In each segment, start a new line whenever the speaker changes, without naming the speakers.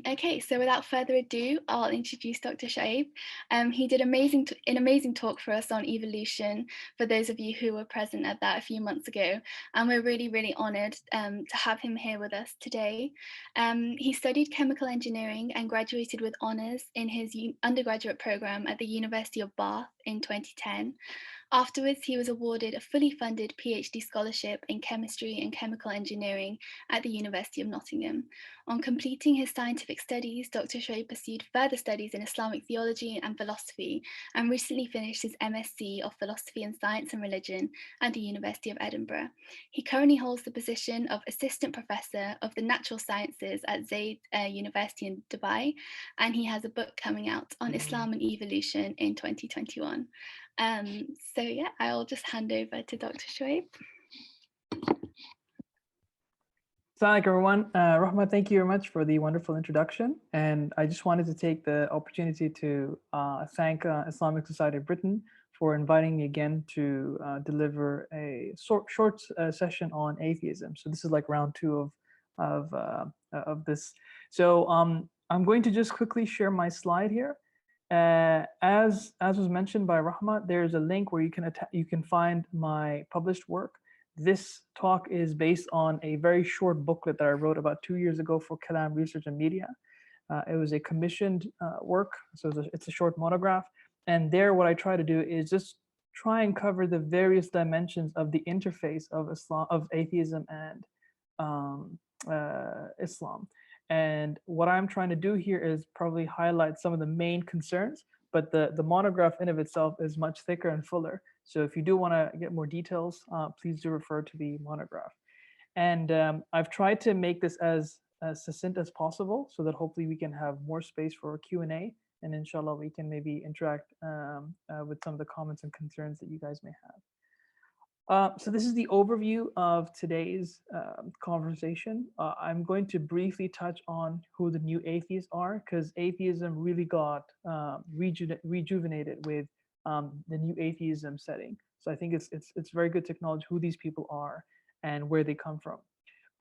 Okay, so without further ado, I'll introduce Dr. Shoaib. He did an amazing talk for us on evolution, for those of you who were present at that a few months ago, and we're really honoured to have him here with us today. He studied chemical engineering and graduated with honours in his undergraduate programme at the University of Bath in 2010. Afterwards, he was awarded a fully funded PhD scholarship in chemistry and chemical engineering at the University of Nottingham. On completing his scientific studies, Dr. Shoaib pursued further studies in Islamic theology and philosophy, and recently finished his MSc of Philosophy in Science and Religion at the University of Edinburgh. He currently holds the position of Assistant Professor of the Natural Sciences at Zaid University in Dubai, and he has a book coming out on Islam and evolution in 2021. So yeah, I'll just hand over to Dr. Shoaib.
Assalamu alaikum, everyone. Rahma, thank you very much for the wonderful introduction. And I just wanted to take the opportunity to thank Islamic Society of Britain for inviting me again to deliver a short session on atheism. So this is like round 2 of this. So I'm going to just quickly share my slide here. As was mentioned by Rahma, there's a link where you can find my published work. This talk is based on a very short booklet that I wrote about 2 years ago for Kalam Research and Media. It was a commissioned work, so it's a short monograph. And there, what I try to do is just try and cover the various dimensions of the interface of Islam, of atheism and Islam. And what I'm trying to do here is probably highlight some of the main concerns, but the monograph in of itself is much thicker and fuller. So if you do want to get more details, please do refer to the monograph. And I've tried to make this as succinct as possible so that hopefully we can have more space for Q&A, and inshallah we can maybe interact with some of the comments and concerns that you guys may have. So this is the overview of today's conversation. I'm going to briefly touch on who the new atheists are, because atheism really got rejuvenated with the new atheism setting. So I think it's very good to acknowledge who these people are and where they come from.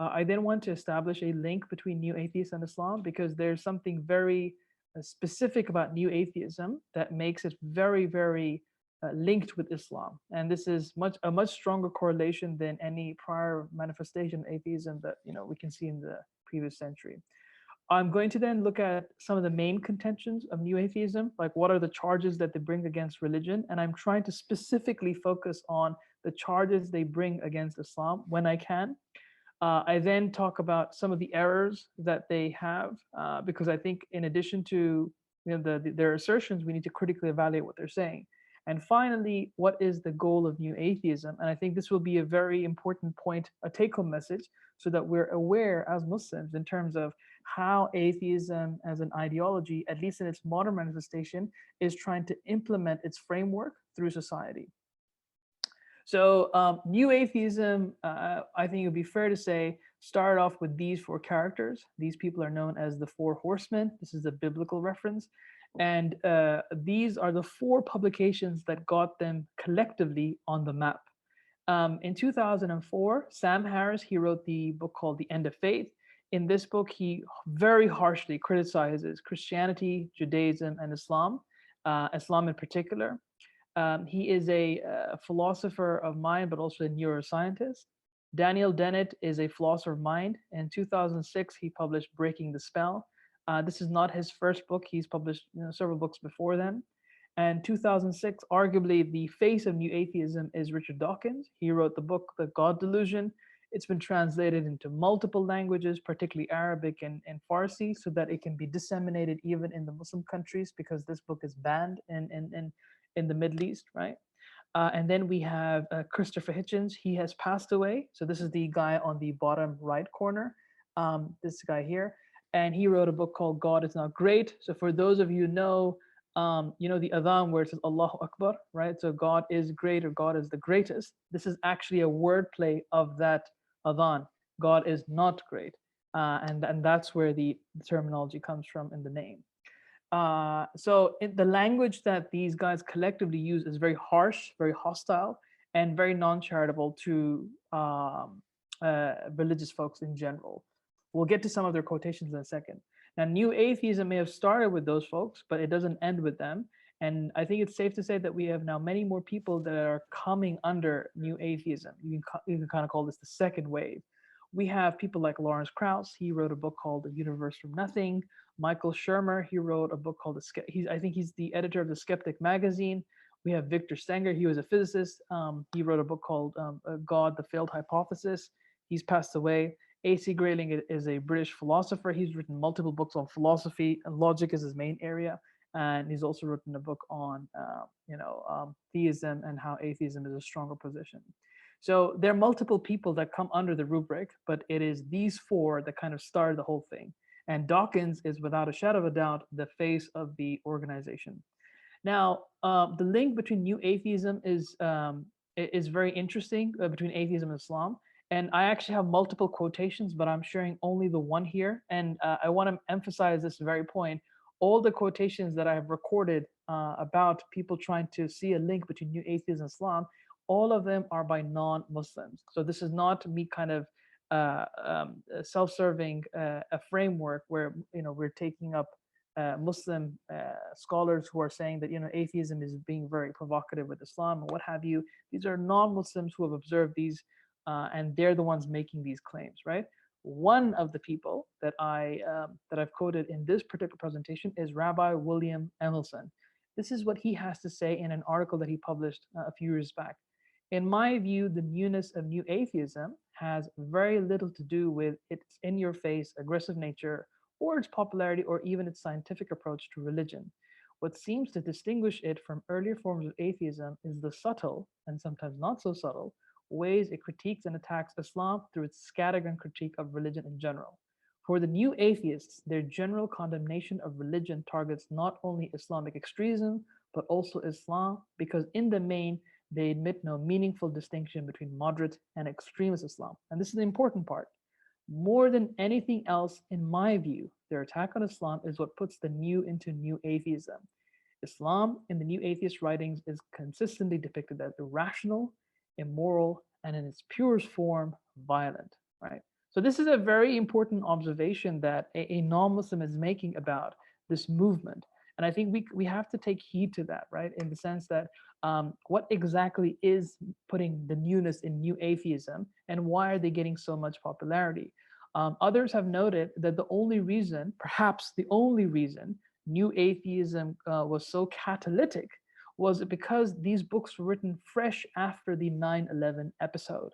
I then want to establish a link between new atheists and Islam, because there's something very specific about new atheism that makes it very linked with Islam, and this is a much stronger correlation than any prior manifestation of atheism that we can see in the previous century. I'm going to then look at some of the main contentions of new atheism, like what are the charges that they bring against religion, and I'm trying to specifically focus on the charges they bring against Islam when I can. I then talk about some of the errors that they have, because I think in addition to their assertions, we need to critically evaluate what they're saying. And finally, what is the goal of new atheism? And I think this will be a very important point, a take-home message, so that we're aware as Muslims in terms of how atheism as an ideology, at least in its modern manifestation, is trying to implement its framework through society. So new atheism, I think it would be fair to say, start off with these 4 characters. These people are known as the 4 horsemen. This is a biblical reference. And these are the 4 publications that got them collectively on the map. In 2004, Sam Harris, he wrote the book called The End of Faith. In this book, he very harshly criticizes Christianity, Judaism, and Islam, Islam in particular. He is a philosopher of mind, but also a neuroscientist. Daniel Dennett is a philosopher of mind. In 2006, he published Breaking the Spell. This is not his first book. He's published several books before them. And 2006, arguably the face of new atheism is Richard Dawkins. He wrote the book, The God Delusion. It's been translated into multiple languages, particularly Arabic and Farsi, so that it can be disseminated even in the Muslim countries, because this book is banned in the Middle East, right? And then we have Christopher Hitchens. He has passed away. So this is the guy on the bottom right corner, this guy here. And he wrote a book called God Is Not Great. So for those of you who know the adhan where it says Allahu Akbar, right? So God is great, or God is the greatest. This is actually a wordplay of that adhan. God is not great. And that's where the terminology comes from in the name. So the language that these guys collectively use is very harsh, very hostile, and very non-charitable to religious folks in general. We'll get to some of their quotations in a second. Now, new atheism may have started with those folks, but it doesn't end with them. And I think it's safe to say that we have now many more people that are coming under new atheism. You can kind of call this the second wave. We have people like Lawrence Krauss. He wrote a book called The Universe from Nothing. Michael Shermer, he wrote a book called I think he's the editor of the Skeptic magazine. We have Victor Stenger. He was a physicist. He wrote a book called God, the Failed Hypothesis. He's passed away. A.C. Grayling is a British philosopher. He's written multiple books on philosophy, and logic is his main area. And he's also written a book on, theism and how atheism is a stronger position. So there are multiple people that come under the rubric, but it is these four that kind of started the whole thing. And Dawkins is, without a shadow of a doubt, the face of the organization. Now, the link between new atheism is very interesting, between atheism and Islam. And I actually have multiple quotations, but I'm sharing only the one here. And I want to emphasize this very point. All the quotations that I have recorded about people trying to see a link between new atheism and Islam, all of them are by non-Muslims. So this is not me kind of self-serving a framework where we're taking up Muslim scholars who are saying that atheism is being very provocative with Islam and what have you. These are non-Muslims who have observed these, and they're the ones making these claims, right? One of the people that I've quoted in this particular presentation is Rabbi William Emerson. This is what he has to say in an article that he published a few years back. In my view, the newness of new atheism has very little to do with its in-your-face, aggressive nature, or its popularity, or even its scientific approach to religion. What seems to distinguish it from earlier forms of atheism is the subtle, and sometimes not so subtle, ways it critiques and attacks Islam through its scattergun critique of religion in general. For the new atheists, their general condemnation of religion targets not only Islamic extremism, but also Islam, because in the main, they admit no meaningful distinction between moderate and extremist Islam. And this is the important part. More than anything else, in my view, their attack on Islam is what puts the new into new atheism. Islam in the new atheist writings is consistently depicted as irrational, immoral, and in its purest form, violent, right? So this is a very important observation that a non-Muslim is making about this movement. And I think we have to take heed to that, right? In the sense that what exactly is putting the newness in new atheism, and why are they getting so much popularity? Others have noted that the only reason, perhaps the only reason, new atheism was so catalytic was because these books were written fresh after the 9/11 episode,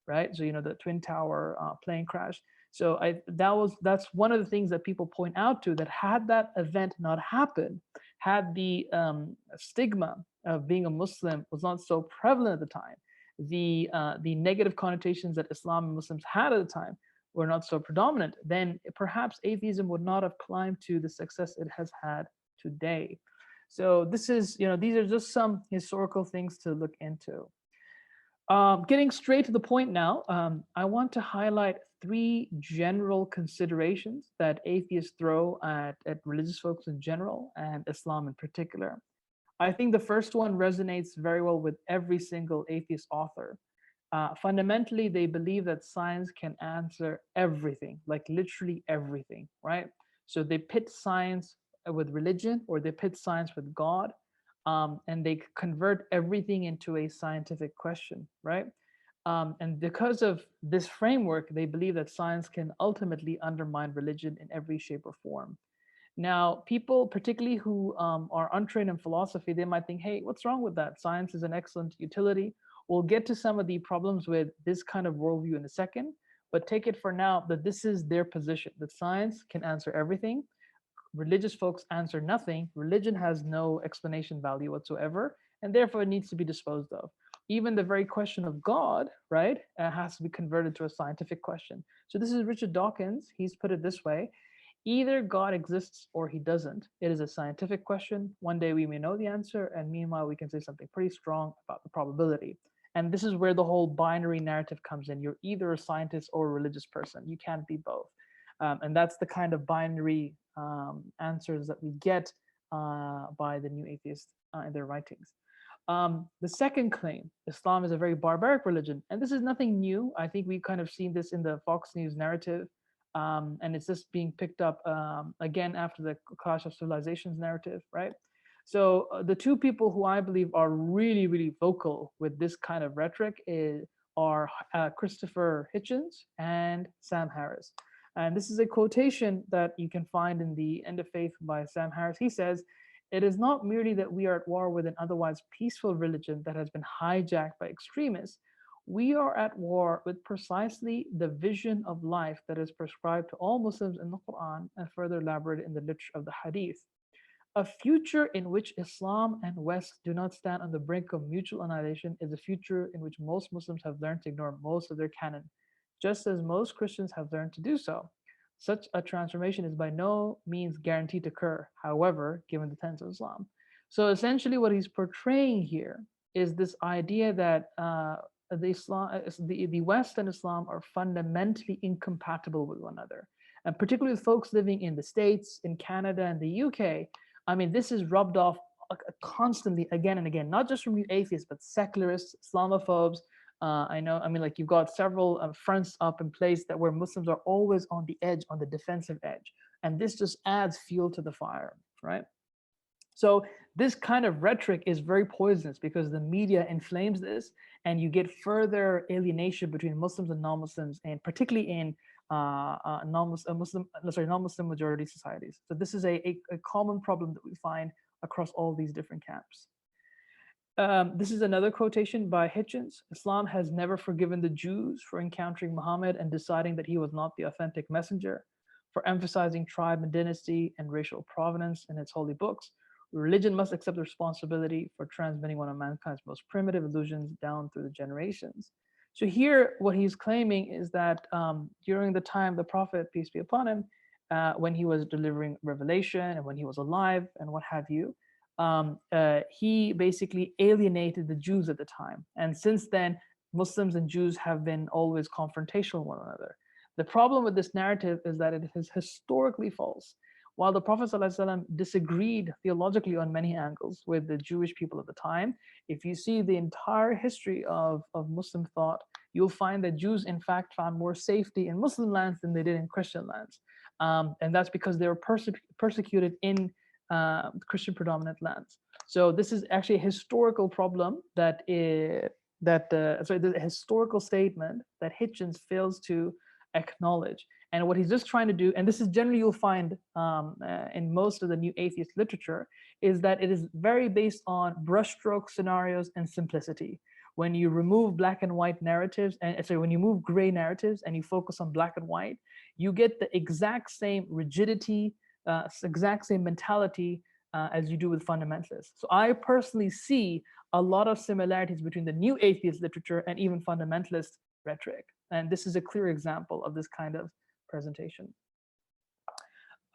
right? So the Twin Tower plane crash. So that's one of the things that people point out to, that had that event not happened, had the stigma of being a Muslim was not so prevalent at the time, the negative connotations that Islam and Muslims had at the time were not so predominant, then perhaps atheism would not have climbed to the success it has had today. So these are just some historical things to look into. Getting straight to the point now, I want to highlight three general considerations that atheists throw at religious folks in general and Islam in particular. I think the first one resonates very well with every single atheist author. Fundamentally, they believe that science can answer everything, like literally everything, right? So they pit science with religion, or they pit science with God, and they convert everything into a scientific question, right? And because of this framework, they believe that science can ultimately undermine religion in every shape or form. Now, people, particularly who are untrained in philosophy, they might think, hey, what's wrong with that? Science is an excellent utility. We'll get to some of the problems with this kind of worldview in a second, but take it for now that this is their position, that science can answer everything. Religious folks answer nothing. Religion has no explanation value whatsoever, and therefore it needs to be disposed of. Even the very question of God, right, has to be converted to a scientific question. So this is Richard Dawkins. He's put it this way: either God exists or he doesn't. It is a scientific question. One day we may know the answer, and meanwhile we can say something pretty strong about the probability. And this is where the whole binary narrative comes in. You're either a scientist or a religious person. You can't be both. And that's the kind of binary answers that we get by the new atheists in their writings. The second claim, Islam is a very barbaric religion. And this is nothing new. I think we've kind of seen this in the Fox News narrative. And it's just being picked up again after the Clash of Civilizations narrative, right? So the two people who I believe are really, really vocal with this kind of rhetoric are Christopher Hitchens and Sam Harris. And this is a quotation that you can find in The End of Faith by Sam Harris. He says, "It is not merely that we are at war with an otherwise peaceful religion that has been hijacked by extremists. We are at war with precisely the vision of life that is prescribed to all Muslims in the Quran and further elaborated in the literature of the Hadith. A future in which Islam and West do not stand on the brink of mutual annihilation is a future in which most Muslims have learned to ignore most of their canon, just as most Christians have learned to do so. Such a transformation is by no means guaranteed to occur, however, given the tenets of Islam." So essentially, what he's portraying here is this idea that the West and Islam are fundamentally incompatible with one another, and particularly with folks living in the States, in Canada, and the UK. I mean, this is rubbed off constantly again and again, not just from you atheists, but secularists, Islamophobes. I mean, like you've got several fronts up in place that where Muslims are always on the edge, on the defensive edge. And this just adds fuel to the fire, right? So this kind of rhetoric is very poisonous because the media inflames this, and you get further alienation between Muslims and non-Muslims, and particularly in non-Muslim majority societies. So this is a common problem that we find across all these different camps. This is another quotation by Hitchens. "Islam has never forgiven the Jews for encountering Muhammad and deciding that he was not the authentic messenger, for emphasizing tribe and dynasty and racial provenance in its holy books. Religion must accept the responsibility for transmitting one of mankind's most primitive illusions down through the generations." So here, what he's claiming is that during the time the Prophet, peace be upon him, when he was delivering revelation and when he was alive and what have you, he basically alienated the Jews at the time. And since then, Muslims and Jews have been always confrontational with one another. The problem with this narrative is that it is historically false. While the Prophet ﷺ disagreed theologically on many angles with the Jewish people of the time, if you see the entire history of Muslim thought, you'll find that Jews, in fact, found more safety in Muslim lands than they did in Christian lands. And that's because they were persecuted in Christian predominant lands. So this is actually a historical problem the historical statement that Hitchens fails to acknowledge. And what he's just trying to do, and this is generally you'll find in most of the new atheist literature, is that it is very based on brushstroke scenarios and simplicity. When you remove black and white narratives, and sorry, when you move gray narratives and you focus on black and white, you get the exact same rigidity, exact same mentality as you do with fundamentalists. So I personally see a lot of similarities between the new atheist literature and even fundamentalist rhetoric. And this is a clear example of this kind of presentation.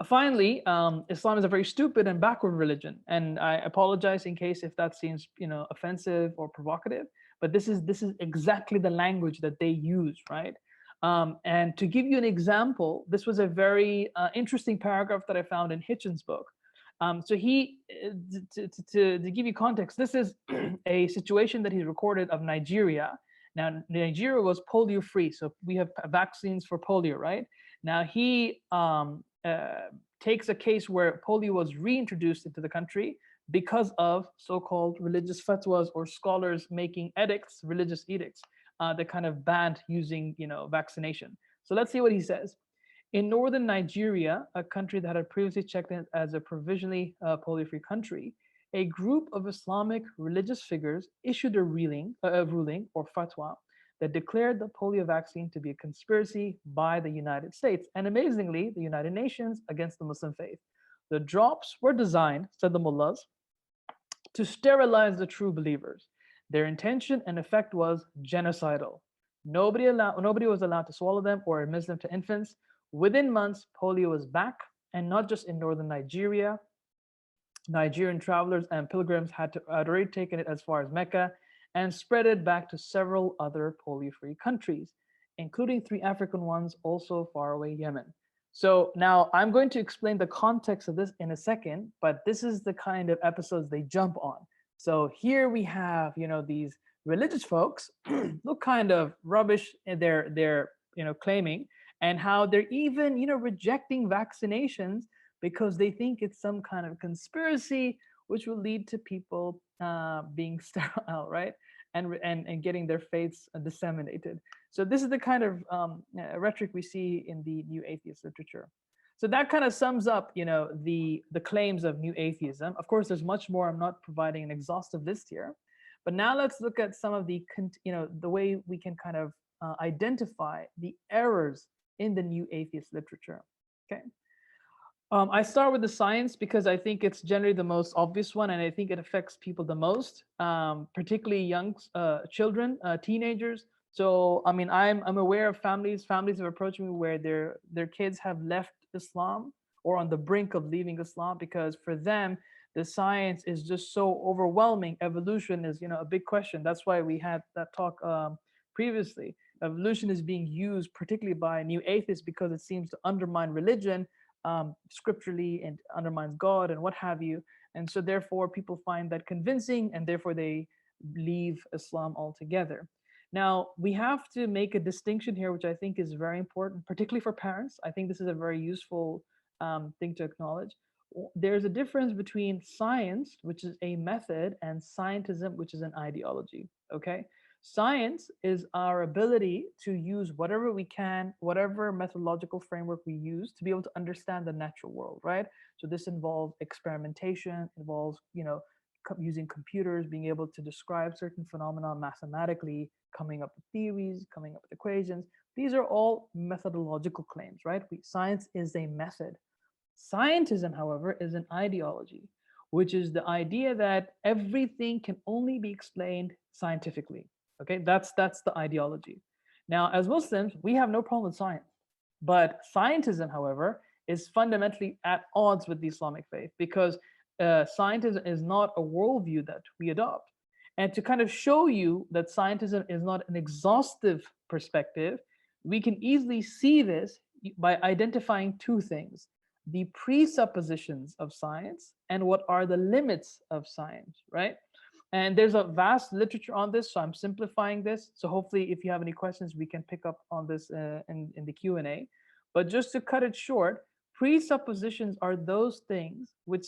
Finally, Islam is a very stupid and backward religion, and I apologize in case if that seems offensive or provocative, but this is exactly the language that they use, right? And to give you an example, this was a very interesting paragraph that I found in Hitchens' book. So he, to give you context, this is a situation that he recorded of Nigeria. Now, Nigeria was polio-free, so we have vaccines for polio, right? Now, he takes a case where polio was reintroduced into the country because of so-called religious fatwas or scholars making edicts, religious edicts, that kind of banned using, vaccination. So let's see what he says. In northern Nigeria, a country that had previously checked in as a provisionally polio-free country, a group of Islamic religious figures issued a ruling or fatwa that declared the polio vaccine to be a conspiracy by the United States and, amazingly, the United Nations against the Muslim faith. The drops were designed, said the mullahs, to sterilize the true believers. Their intention and effect was genocidal. Nobody was allowed to swallow them or administer them to infants. Within months, polio was back, and not just in northern Nigeria. Nigerian travelers and pilgrims had already taken it as far as Mecca and spread it back to several other polio-free countries, including 3 African ones also far away, Yemen. So now I'm going to explain the context of this in a second, but this is the kind of episodes they jump on. So here we have, these religious folks look kind of rubbish in their claiming, and how they're even, rejecting vaccinations because they think it's some kind of conspiracy which will lead to people being sterile, right? And getting their faiths disseminated. So this is the kind of rhetoric we see in the new atheist literature. So that kind of sums up, the claims of new atheism. Of course, there's much more. I'm not providing an exhaustive list here, but now let's look at some of the, the way we can kind of identify the errors in the new atheist literature. Okay. I start with the science because I think it's generally the most obvious one, and I think it affects people the most, particularly young children, teenagers. So, I mean, I'm aware of families have approached me where their kids have left Islam or on the brink of leaving Islam because for them the science is just so overwhelming. Evolution is, a big question. That's why we had that talk previously. Evolution is being used particularly by new atheists because it seems to undermine religion scripturally and undermines God and what have you. And so therefore people find that convincing and therefore they leave Islam altogether. Now we have to make a distinction here, which I think is very important, particularly for parents. I think this is a very useful thing to acknowledge. There's a difference between science, which is a method, and scientism, which is an ideology. Okay. Science is our ability to use whatever we can, whatever methodological framework we use to be able to understand the natural world, right? So this involves experimentation, involves, using computers, being able to describe certain phenomena mathematically, coming up with theories, coming up with equations. These are all methodological claims, right? Science is a method. Scientism, however, is an ideology, which is the idea that everything can only be explained scientifically. Okay, that's the ideology. Now, as Muslims, we have no problem with science, but scientism, however, is fundamentally at odds with the Islamic faith because scientism is not a worldview that we adopt. And to kind of show you that scientism is not an exhaustive perspective, we can easily see this by identifying two things: the presuppositions of science and what are the limits of science, right? And there's a vast literature on this, so I'm simplifying this. So hopefully, if you have any questions, we can pick up on this in the Q&A. But just to cut it short, presuppositions are those things which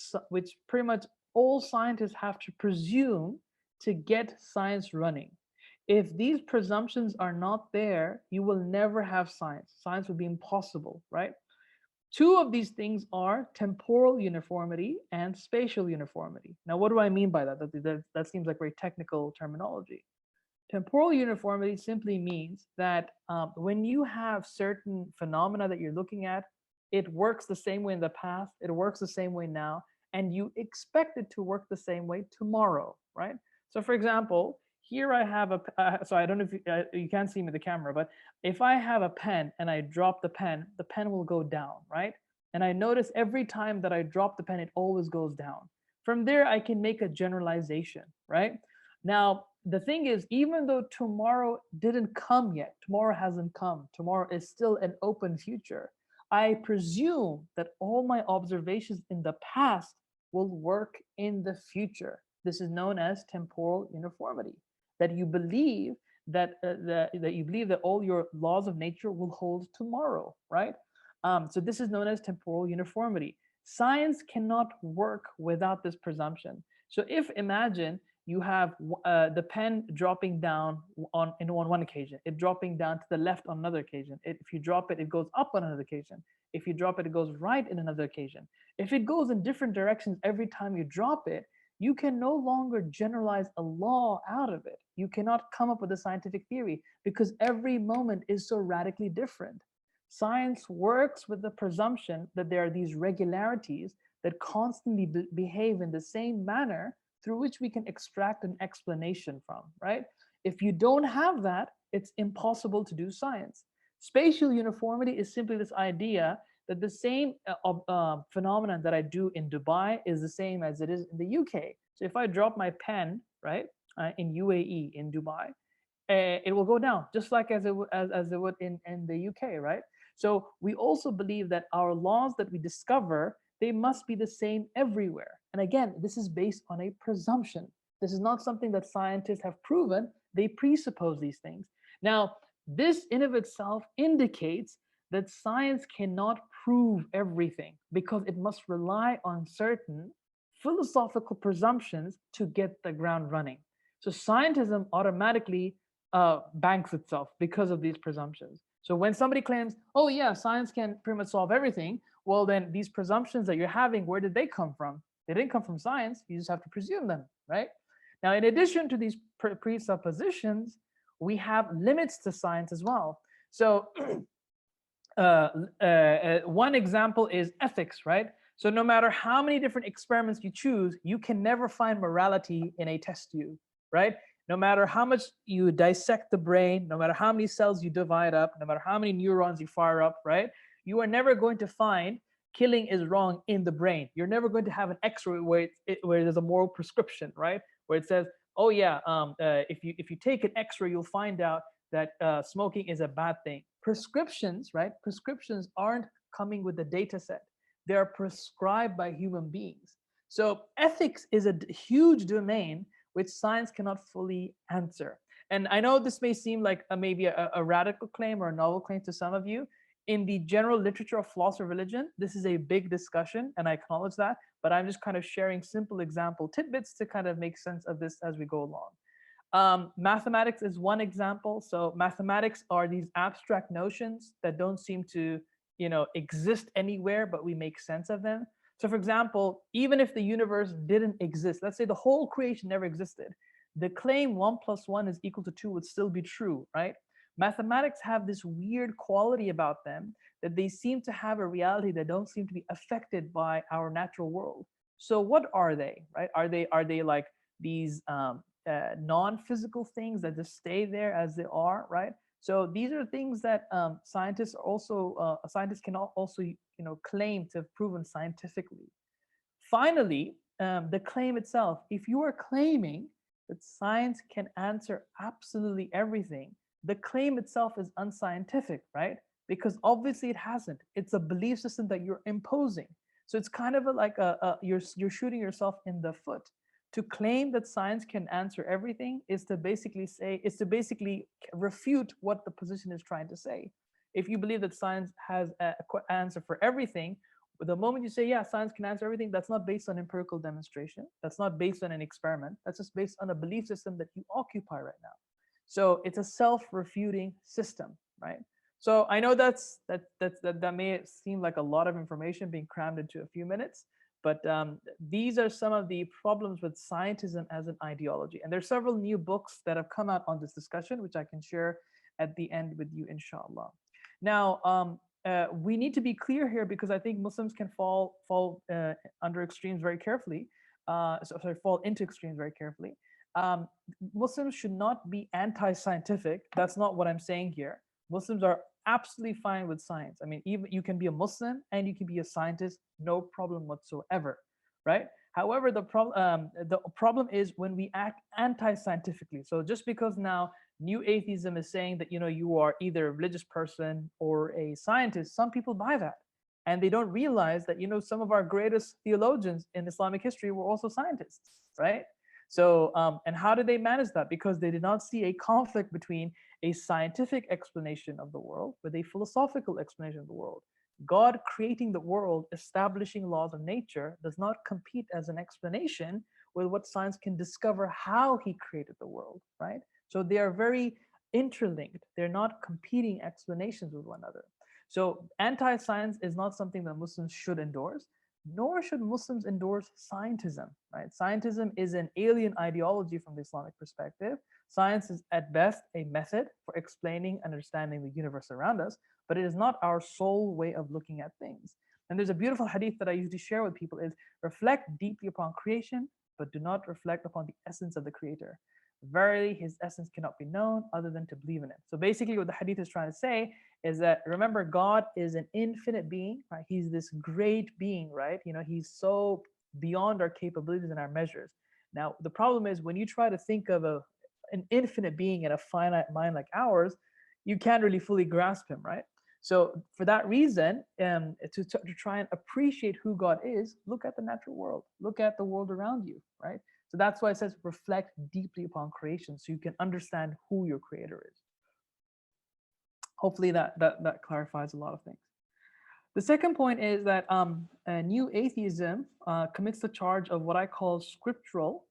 pretty much all scientists have to presume to get science running. If these presumptions are not there, you will never have science. Science would be impossible, right? Two of these things are temporal uniformity and spatial uniformity. Now, what do I mean by that? That seems like very technical terminology. Temporal uniformity simply means that when you have certain phenomena that you're looking at, it works the same way in the past, it works the same way now, and you expect it to work the same way tomorrow, right? So, for example, here I have so I don't know if you can't see me in the camera, but if I have a pen and I drop the pen will go down, right? And I notice every time that I drop the pen, it always goes down. From there, I can make a generalization, right? Now, the thing is, even though tomorrow didn't come yet, tomorrow hasn't come, tomorrow is still an open future, I presume that all my observations in the past will work in the future. This is known as temporal uniformity. That you believe that you believe that all your laws of nature will hold tomorrow, right? So this is known as temporal uniformity. Science cannot work without this presumption. So if imagine you have the pen dropping down on one occasion, it dropping down to the left on another occasion. If you drop it, it goes up on another occasion. If you drop it, it goes right in another occasion. If it goes in different directions every time you drop it, you can no longer generalize a law out of it. You cannot come up with a scientific theory because every moment is so radically different. Science works with the presumption that there are these regularities that constantly behave in the same manner through which we can extract an explanation from, right? If you don't have that, it's impossible to do science. Spatial uniformity is simply this idea that the same phenomenon that I do in Dubai is the same as it is in the UK. So if I drop my pen, right, in UAE, in Dubai, it will go down just like as it would in the UK, right? So we also believe that our laws that we discover, they must be the same everywhere. And again, this is based on a presumption. This is not something that scientists have proven. They presuppose these things. Now, this in of itself indicates that science cannot prove everything because it must rely on certain philosophical presumptions to get the ground running. So scientism automatically banks itself because of these presumptions. So when somebody claims, oh yeah, science can pretty much solve everything, well then these presumptions that you're having, where did they come from? They didn't come from science. You just have to presume them, right? Now, in addition to these presuppositions, we have limits to science as well. So one example is ethics, right? So no matter how many different experiments you choose, you can never find morality in a test tube, right? No matter how much you dissect the brain, no matter how many cells you divide up, no matter how many neurons you fire up, right? You are never going to find killing is wrong in the brain. You're never going to have an X-ray where there's a moral prescription, right? Where it says, oh yeah, if you take an X-ray, you'll find out that smoking is a bad thing. Prescriptions, right? Prescriptions aren't coming with the data set. They are prescribed by human beings. So ethics is a huge domain which science cannot fully answer. And I know this may seem like maybe a radical claim or a novel claim to some of you. In the general literature of philosophy of religion, this is a big discussion, and I acknowledge that. But I'm just kind of sharing simple example tidbits to kind of make sense of this as we go along. Mathematics is one example. So mathematics are these abstract notions that don't seem to, exist anywhere, but we make sense of them. So for example, even if the universe didn't exist, let's say the whole creation never existed, the claim 1 + 1 is equal to 2 would still be true, right? Mathematics have this weird quality about them that they seem to have a reality that don't seem to be affected by our natural world. So what are they, right? Are they like these non-physical things that just stay there as they are, right? So these are things that scientists can also claim to have proven scientifically. Finally, the claim itself. If you are claiming that science can answer absolutely everything, the claim itself is unscientific, right? Because obviously it hasn't. It's a belief system that you're imposing. So it's kind of you're shooting yourself in the foot. To claim that science can answer everything is to basically refute what the position is trying to say. If you believe that science has an answer for everything, the moment you say, yeah, science can answer everything, that's not based on empirical demonstration. That's not based on an experiment. That's just based on a belief system that you occupy right now. So it's a self-refuting system, right? So I know that may seem like a lot of information being crammed into a few minutes, but these are some of the problems with scientism as an ideology. And there's several new books that have come out on this discussion, which I can share at the end with you, inshallah. Now, we need to be clear here because I think Muslims can fall under extremes very carefully. Fall into extremes very carefully. Muslims should not be anti-scientific. That's not what I'm saying here. Muslims are absolutely fine with science. I mean, even you can be a Muslim and you can be a scientist, no problem whatsoever, right? However, the problem is when we act anti-scientifically. So just because now new atheism is saying that you are either a religious person or a scientist, some people buy that, and they don't realize that some of our greatest theologians in Islamic history were also scientists, right? So, and how did they manage that? Because they did not see a conflict between a scientific explanation of the world with a philosophical explanation of the world. God creating the world, establishing laws of nature, does not compete as an explanation with what science can discover how he created the world, right? So they are very interlinked. They're not competing explanations with one another. So anti-science is not something that Muslims should endorse, nor should Muslims endorse scientism, right? Scientism is an alien ideology from the Islamic perspective. Science is at best a method for explaining and understanding the universe around us, but it is not our sole way of looking at things. And there's a beautiful hadith that I usually share with people is reflect deeply upon creation, but do not reflect upon the essence of the creator. Verily, his essence cannot be known other than to believe in it. So basically what the hadith is trying to say is that, remember, God is an infinite being, right? He's this great being, right? He's so beyond our capabilities and our measures. Now, the problem is when you try to think of an infinite being in a finite mind like ours, you can't really fully grasp him, right? So for that reason, to try and appreciate who God is, look at the natural world, look at the world around you, right? So that's why it says reflect deeply upon creation so you can understand who your creator is. Hopefully that clarifies a lot of things. The second point is that new atheism commits the charge of what I call scriptural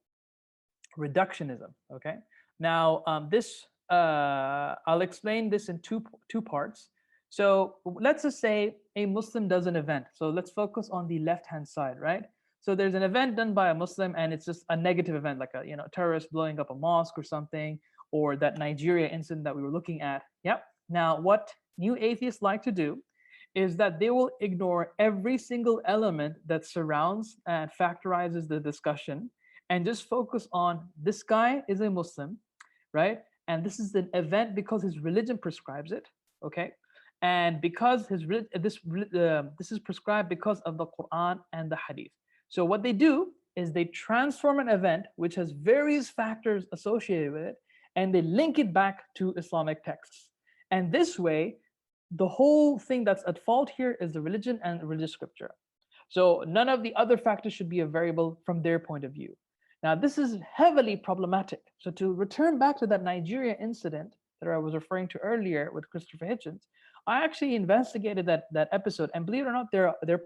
reductionism. Okay, now this I'll explain this in two parts. So let's just say a Muslim does an event. So let's focus on the left hand side, right? So there's an event done by a Muslim, and it's just a negative event, like a terrorist blowing up a mosque or something, or that Nigeria incident that we were looking at. Yep. Now, what new atheists like to do is that they will ignore every single element that surrounds and factorizes the discussion, and just focus on this guy is a Muslim, right? And this is an event because his religion prescribes it, okay? And because this is prescribed because of the Quran and the Hadith. So what they do is they transform an event which has various factors associated with it, and they link it back to Islamic texts. And this way, the whole thing that's at fault here is the religion and religious scripture. So none of the other factors should be a variable from their point of view. Now, this is heavily problematic. So to return back to that Nigeria incident that I was referring to earlier with Christopher Hitchens, I actually investigated that episode, and believe it or not, they're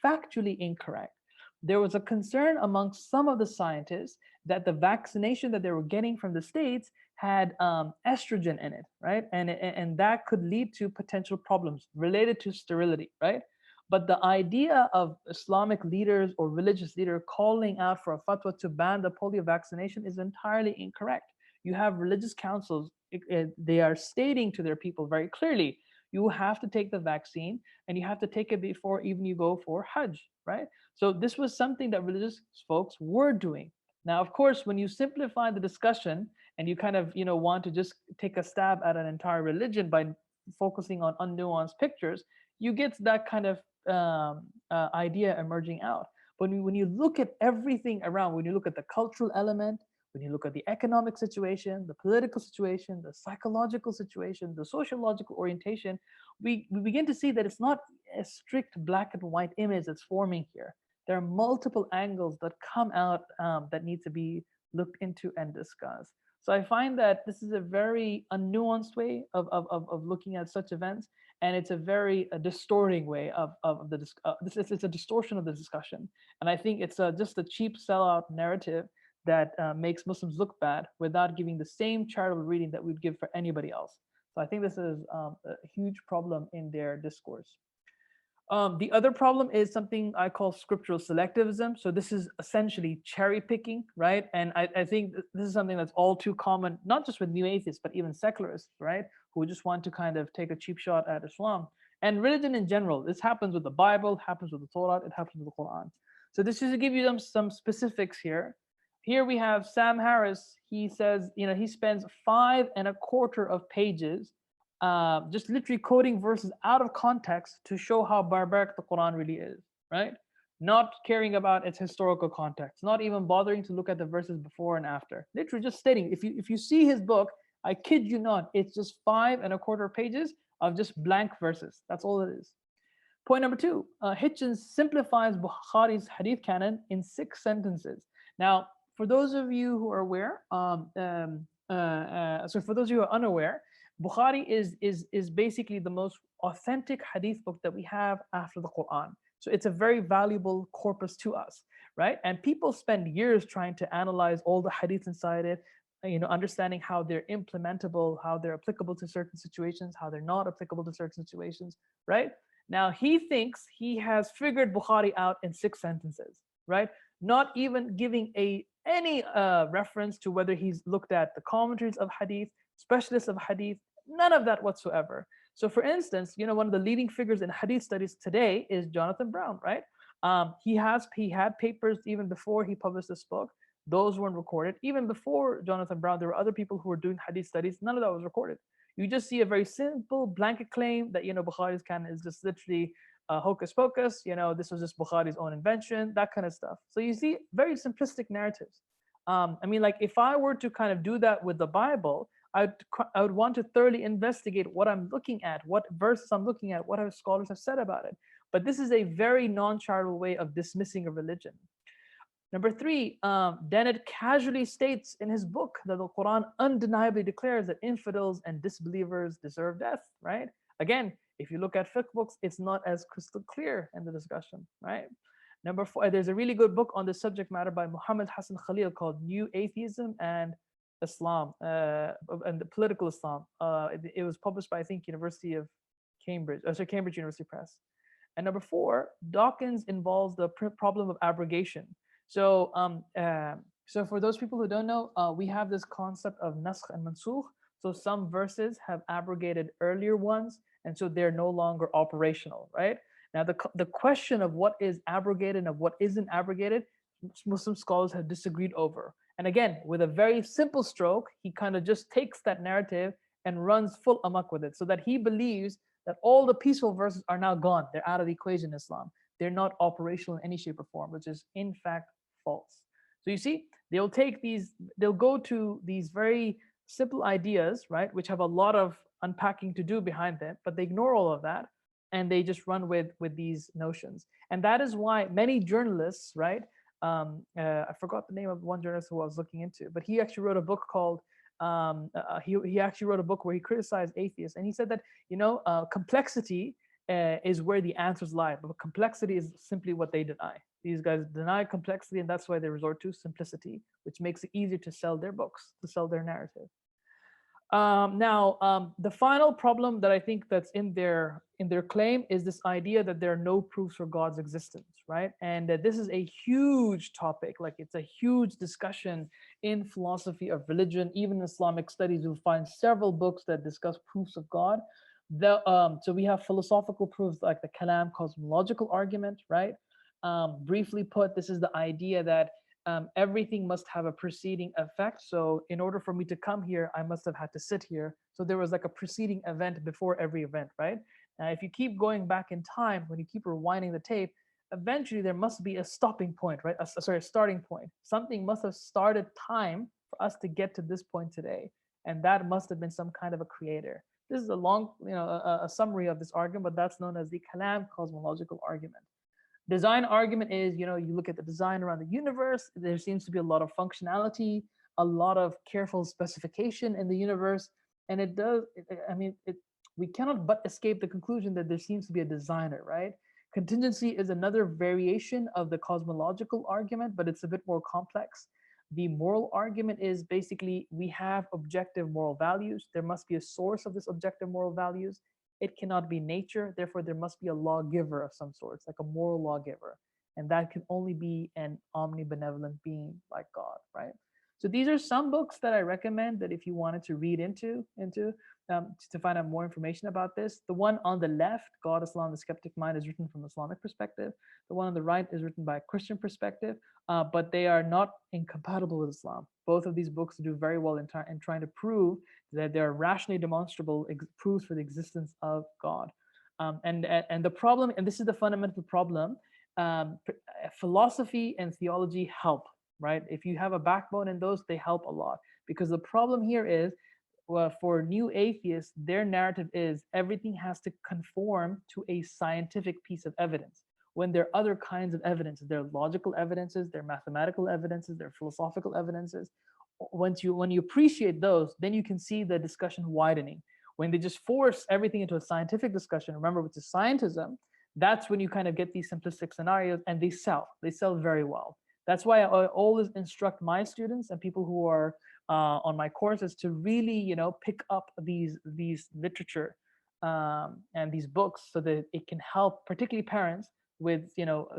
factually incorrect. There was a concern amongst some of the scientists that the vaccination that they were getting from the States had estrogen in it, right? And that could lead to potential problems related to sterility, right? But the idea of Islamic leaders or religious leader calling out for a fatwa to ban the polio vaccination is entirely incorrect. You have religious councils, they are stating to their people very clearly, you have to take the vaccine, and you have to take it before even you go for Hajj, right? So this was something that religious folks were doing. Now, of course, when you simplify the discussion and you kind of want to just take a stab at an entire religion by focusing on unnuanced pictures, you get that kind of idea emerging out. But when you look at everything around, when you look at the cultural element, when you look at the economic situation, the political situation, the psychological situation, the sociological orientation, we begin to see that it's not a strict black and white image that's forming here. There are multiple angles that come out that need to be looked into and discussed. So I find that this is a very unnuanced way of looking at such events, and it's a very distorting way of the it's a distortion of the discussion. And I think it's just a cheap sellout narrative that makes Muslims look bad without giving the same charitable reading that we'd give for anybody else. So I think this is a huge problem in their discourse. The other problem is something I call scriptural selectivism. So this is essentially cherry picking, right? And I think this is something that's all too common, not just with new atheists, but even secularists, right? Who just want to kind of take a cheap shot at Islam and religion in general. This happens with the Bible, happens with the Torah, it happens with the Quran. So this is to give you some specifics here. Here we have Sam Harris. He says, he spends 5.25 of pages just literally quoting verses out of context to show how barbaric the Quran really is, right? Not caring about its historical context, not even bothering to look at the verses before and after. Literally just stating, if you see his book, I kid you not, it's just 5.25 pages of just blank verses. That's all it is. Point number two, Hitchens simplifies Bukhari's hadith canon in 6 sentences. Now, for those of you who are aware, so for those of you who are unaware, Bukhari is basically the most authentic hadith book that we have after the Quran. So it's a very valuable corpus to us, right? And people spend years trying to analyze all the hadiths inside it, understanding how they're implementable, how they're applicable to certain situations, how they're not applicable to certain situations, right? Now he thinks he has figured Bukhari out in 6 sentences, right? Not even giving any reference to whether he's looked at the commentaries of hadith, specialists of hadith, none of that whatsoever. So for instance, one of the leading figures in hadith studies today is Jonathan Brown, right? He had papers even before he published this book. Those weren't recorded. Even before Jonathan Brown, there were other people who were doing hadith studies. None of that was recorded. You just see a very simple blanket claim that Bukhari's canon is just literally hocus pocus. This was just Bukhari's own invention, that kind of stuff. So you see very simplistic narratives. Like if I were to kind of do that with the Bible, I would want to thoroughly investigate what I'm looking at, what verses I'm looking at, what our scholars have said about it. But this is a very non-charitable way of dismissing a religion. Number three, Dennett casually states in his book that the Quran undeniably declares that infidels and disbelievers deserve death, right? Again, if you look at fiqh books, it's not as crystal clear in the discussion, right? Number four, there's a really good book on this subject matter by Muhammad Hassan Khalil called New Atheism and Islam, and the Political Islam. It was published by, I think, University of Cambridge, sorry, Cambridge University Press. And number four, Dawkins involves the problem of abrogation. So, so for those people who don't know, we have this concept of naskh and mansukh. So some verses have abrogated earlier ones, and so they're no longer operational, right? Now, the question of what is abrogated and of what isn't abrogated, Muslim scholars have disagreed over. And again, with a very simple stroke, he kind of just takes that narrative and runs full amok with it, so that he believes that all the peaceful verses are now gone. They're out of the equation in Islam. They're not operational in any shape or form, which is in fact false. So you see, they'll go to these very simple ideas, right, which have a lot of unpacking to do behind them, but they ignore all of that and they just run with these notions. And that is why many journalists, right, I forgot the name of one journalist who I was looking into, but he actually wrote a book called he actually wrote a book where he criticized atheists, and he said that complexity is where the answers lie, but complexity is simply what they deny. These guys deny complexity, and that's why they resort to simplicity, which makes it easier to sell their books, to sell their narrative. Now, the final problem that I think that's in their claim is this idea that there are no proofs for God's existence, right? And this is a huge topic. Like, it's a huge discussion in philosophy of religion. Even in Islamic studies, you'll find several books that discuss proofs of God. So we have philosophical proofs like the Kalam cosmological argument, right? Briefly put, this is the idea that everything must have a preceding effect. So in order for me to come here, I must have had to sit here. So there was like a preceding event before every event, right? Now, if you keep going back in time, when you keep rewinding the tape, eventually there must be a stopping point, right? A starting point. Something must have started time for us to get to this point today. And that must have been some kind of a creator. This is a long, a summary of this argument, but that's known as the Kalam cosmological argument. Design argument is, you look at the design around the universe, there seems to be a lot of functionality, a lot of careful specification in the universe. And we cannot but escape the conclusion that there seems to be a designer, right? Contingency is another variation of the cosmological argument, but it's a bit more complex. The moral argument is basically we have objective moral values. There must be a source of this objective moral values. It cannot be nature. Therefore, there must be a lawgiver of some sorts, like a moral lawgiver. And that can only be an omnibenevolent being like God, right? So these are some books that I recommend that if you wanted to read into to find out more information about this. The one on the left, God, Islam, the Skeptic Mind, is written from Islamic perspective. The one on the right is written by a Christian perspective, but they are not incompatible with Islam. Both of these books do very well in trying to prove that there are rationally demonstrable proofs for the existence of God. And the problem, and this is the fundamental problem, philosophy and theology help, right? If you have a backbone in those, they help a lot. Because the problem here is, well, for new atheists, their narrative is everything has to conform to a scientific piece of evidence. When there are other kinds of evidences, there are logical evidences, there are mathematical evidences, there are philosophical evidences. When you appreciate those, then you can see the discussion widening. When they just force everything into a scientific discussion, remember, which is scientism, that's when you kind of get these simplistic scenarios, and they sell very well. That's why I always instruct my students and people who are on my courses to really, pick up these literature and these books, so that it can help, particularly parents, with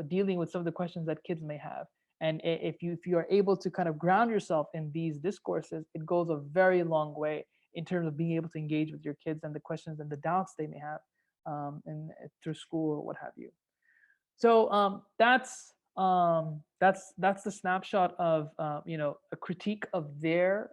dealing with some of the questions that kids may have. And if you are able to kind of ground yourself in these discourses, it goes a very long way in terms of being able to engage with your kids and the questions and the doubts they may have through school or what have you. So that's the snapshot of a critique of their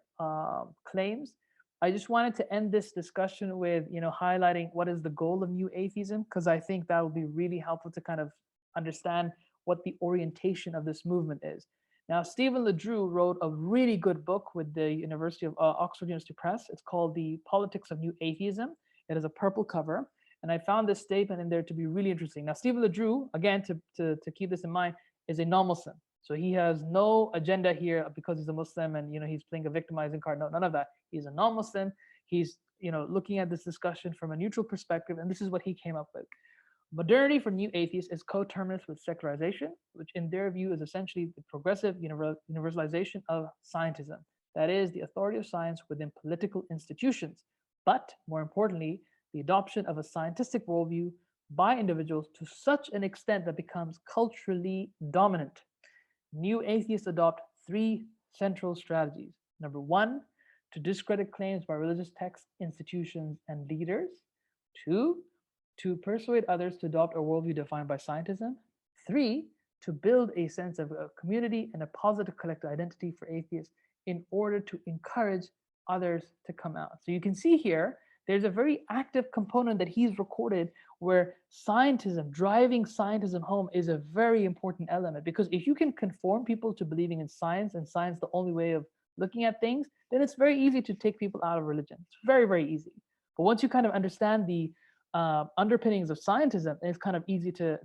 claims. I just wanted to end this discussion with highlighting what is the goal of new atheism, because I think that will be really helpful to kind of understand what the orientation of this movement is. Now, Stephen LeDroux wrote a really good book with the University of Oxford University Press. It's called The Politics of New Atheism. It has a purple cover. And I found this statement in there to be really interesting. Now, Stephen LeDroux, again, to keep this in mind, is a non-Muslim. So he has no agenda here because he's a Muslim and he's playing a victimizing card. No, none of that. He's a non-Muslim. He's looking at this discussion from a neutral perspective, and this is what he came up with. Modernity for new atheists is coterminous with secularization, which in their view is essentially the progressive universalization of scientism. That is, the authority of science within political institutions, but more importantly, the adoption of a scientific worldview by individuals to such an extent that becomes culturally dominant. New atheists adopt three central strategies. Number one, to discredit claims by religious texts, institutions, and leaders. Two, to persuade others to adopt a worldview defined by scientism. Three, to build a sense of a community and a positive collective identity for atheists in order to encourage others to come out. So you can see here, there's a very active component that he's recorded where scientism, driving scientism home, is a very important element, because if you can conform people to believing in science and science the only way of looking at things, then it's very easy to take people out of religion. It's very, very easy. But once you kind of understand the underpinnings of scientism, it's kind of easy to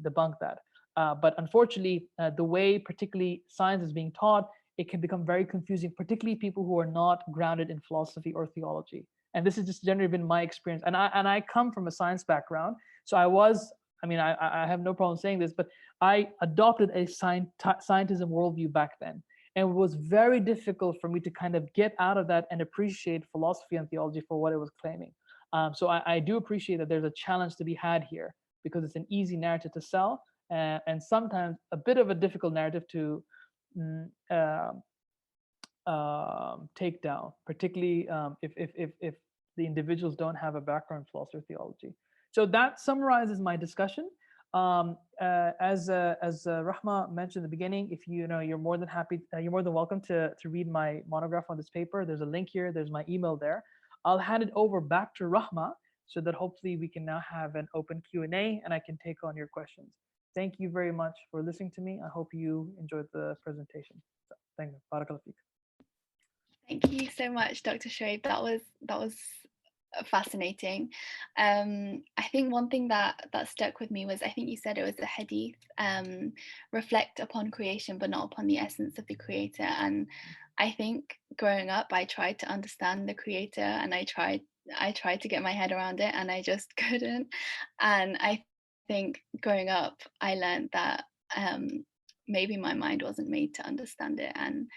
debunk that. But unfortunately, the way particularly science is being taught, it can become very confusing, particularly people who are not grounded in philosophy or theology. And this has just generally been my experience. And I come from a science background, so I have no problem saying this, but I adopted a scientism worldview back then. And it was very difficult for me to kind of get out of that and appreciate philosophy and theology for what it was claiming. So I do appreciate that there's a challenge to be had here, because it's an easy narrative to sell, and sometimes a bit of a difficult narrative to take down, particularly if the individuals don't have a background in philosophy or theology. So that summarizes my discussion. As Rahma mentioned in the beginning, if you're more than happy, you're more than welcome to read my monograph on this paper. There's a link here. There's my email there. I'll hand it over back to Rahma so that hopefully we can now have an open Q&A and I can take on your questions. Thank you very much for listening to me. I hope you enjoyed the presentation. So, thank you. Barakallah feek.
Thank you so much, Dr. Shoaib. That was fascinating. I think one thing that stuck with me was, I think you said it was the hadith, reflect upon creation but not upon the essence of the creator. And I think growing up I tried to understand the creator, and I tried to get my head around it, and I just couldn't. And I think growing up I learned that maybe my mind wasn't made to understand it, and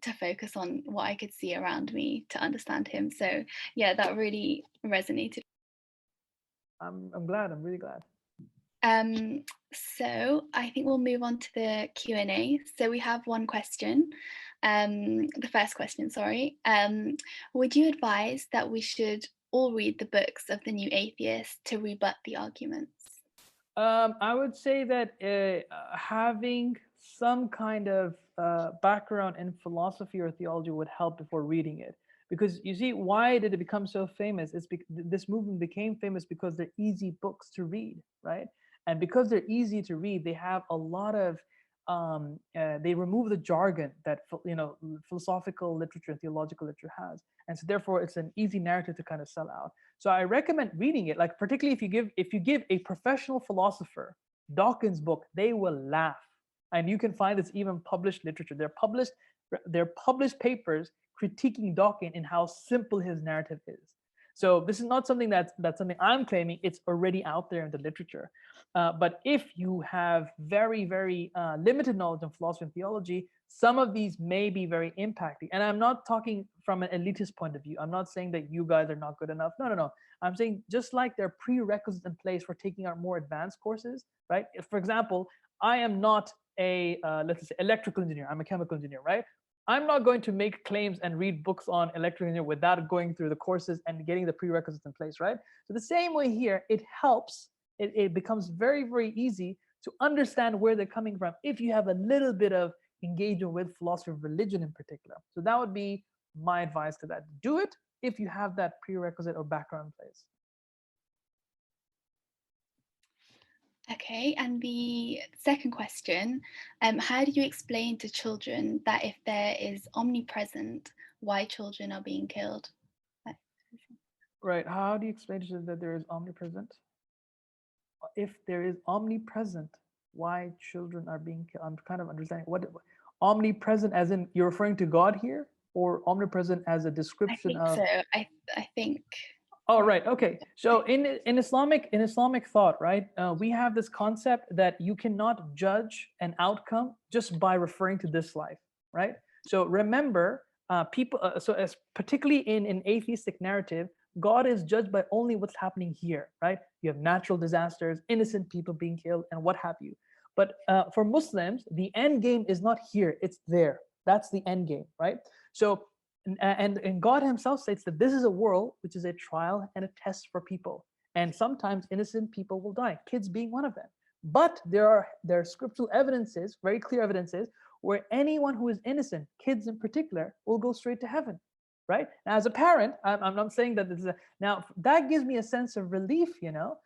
to focus on what I could see around me to understand him. So yeah, that really resonated.
I'm glad. I'm really glad.
So I think we'll move on to the Q&A. So we have one question. The first question, sorry. Would you advise that we should all read the books of the new atheists to rebut the arguments?
I would say that having some kind of background in philosophy or theology would help before reading it. Because you see, why did it become so famous? This movement became famous because they're easy books to read, right? And because they're easy to read, they have a lot of they remove the jargon that philosophical literature and theological literature has, and so therefore it's an easy narrative to kind of sell out. So I recommend reading it, like particularly if you give a professional philosopher Dawkins' book, they will laugh. And you can find this even published literature. They're published papers critiquing Dawkins in how simple his narrative is. So this is not something that's something I'm claiming. It's already out there in the literature. But if you have very, very limited knowledge in philosophy and theology, some of these may be very impacting. And I'm not talking from an elitist point of view. I'm not saying that you guys are not good enough. No. I'm saying just like there are prerequisites in place for taking out more advanced courses, right? If, for example, I am not a, let's say, electrical engineer. I'm a chemical engineer, right? I'm not going to make claims and read books on electrical engineering without going through the courses and getting the prerequisites in place, right? So the same way here, it helps. It becomes very, very easy to understand where they're coming from if you have a little bit of engagement with philosophy of religion in particular. So that would be my advice to that. Do it if you have that prerequisite or background in place.
Okay, and the second question, how do you explain to children that if there is omnipresent, why children are being killed?
Right, how do you explain to children that there is omnipresent? If there is omnipresent, why children are being killed. I'm kind of understanding what omnipresent, as in you're referring to God here, or omnipresent as a
I
description
think so.
of.
I think.
Oh,
Or
right. Okay. So in Islamic thought, right, we have this concept that you cannot judge an outcome just by referring to this life, right? So remember, people. So as particularly in an atheistic narrative, God is judged by only what's happening here, right? You have natural disasters, innocent people being killed, and what have you. But for Muslims, the end game is not here; it's there. That's the end game, right? So and God himself states that this is a world which is a trial and a test for people, and sometimes innocent people will die, kids being one of them. But there are scriptural evidences, very clear evidences, where anyone who is innocent, kids in particular, will go straight to heaven, right? Now as a parent, I'm not saying that this is now that gives me a sense of relief.